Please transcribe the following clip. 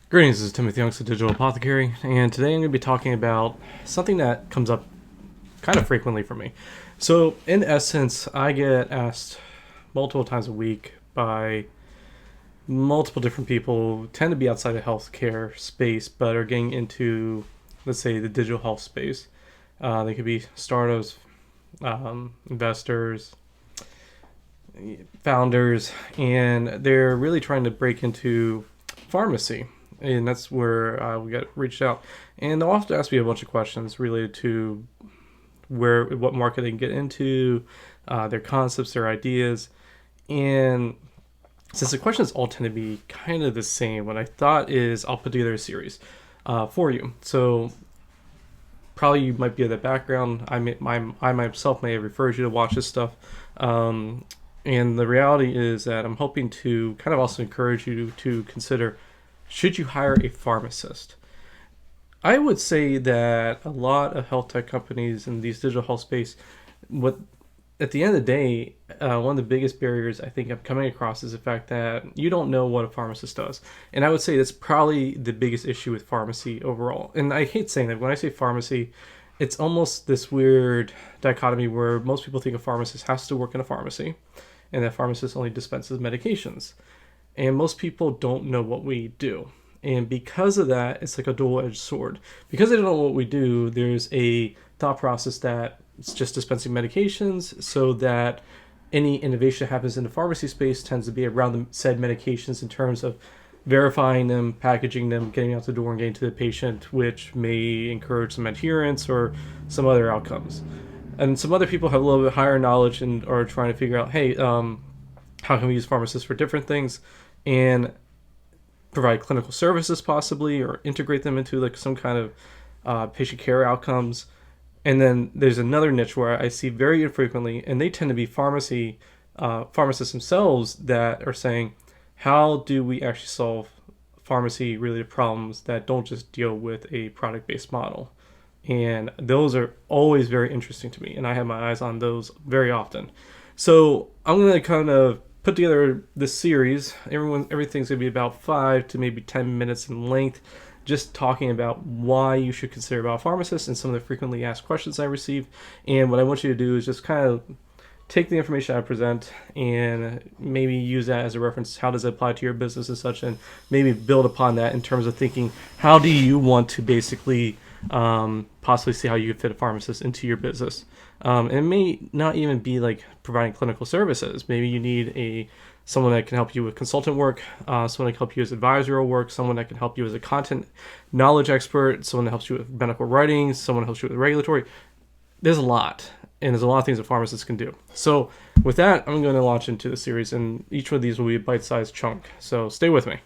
Greetings, this is Timothy Young's the Digital Apothecary, and today I'm going to be talking about something that comes up kind of frequently for me. So, in essence, I get asked multiple times a week by multiple different people who tend to be outside the healthcare space, but are getting into, let's say, the digital health space. They could be startups, investors, founders, and they're really trying to break into pharmacy, and that's where we got reached out. And they'll often ask me a bunch of questions related to what market they can get into, their concepts, their ideas, and since the questions all tend to be kind of the same, what I thought is I'll put together a series for you. So probably you might be of that background. I myself may have referred you to watch this stuff. And the reality is that I'm hoping to kind of also encourage you to consider, should you hire a pharmacist? I would say that a lot of health tech companies in these digital health space, what at the end of the day, one of the biggest barriers I think I'm coming across is the fact that you don't know what a pharmacist does. And I would say that's probably the biggest issue with pharmacy overall. And I hate saying that. When I say pharmacy, it's almost this weird dichotomy where most people think a pharmacist has to work in a pharmacy and that pharmacist only dispenses medications. And most people don't know what we do. And because of that, it's like a dual-edged sword. Because they don't know what we do, there's a thought process that it's just dispensing medications, so that any innovation that happens in the pharmacy space tends to be around the said medications in terms of verifying them, packaging them, getting out the door and getting to the patient, which may encourage some adherence or some other outcomes. And some other people have a little bit higher knowledge and are trying to figure out, hey, how can we use pharmacists for different things and provide clinical services possibly, or integrate them into like some kind of patient care outcomes. And then there's another niche where I see very infrequently, and they tend to be pharmacists themselves that are saying, how do we actually solve pharmacy related problems that don't just deal with a product based model? And those are always very interesting to me, and I have my eyes on those very often. So I'm going to kind of put together this series. Everything's going to be about 5 to maybe 10 minutes in length, just talking about why you should consider about pharmacists and some of the frequently asked questions I receive. And what I want you to do is just kind of take the information I present and maybe use that as a reference. How does it apply to your business and such? And maybe build upon that in terms of thinking, how do you want to basically possibly see how you could fit a pharmacist into your business? And it may not even be like providing clinical services. Maybe you need someone that can help you with consultant work, someone that can help you with advisory work, someone that can help you as a content knowledge expert, someone that helps you with medical writing, someone that helps you with regulatory. There's a lot, and there's a lot of things that pharmacists can do. So with that, I'm going to launch into the series, and each one of these will be a bite-sized chunk. So stay with me.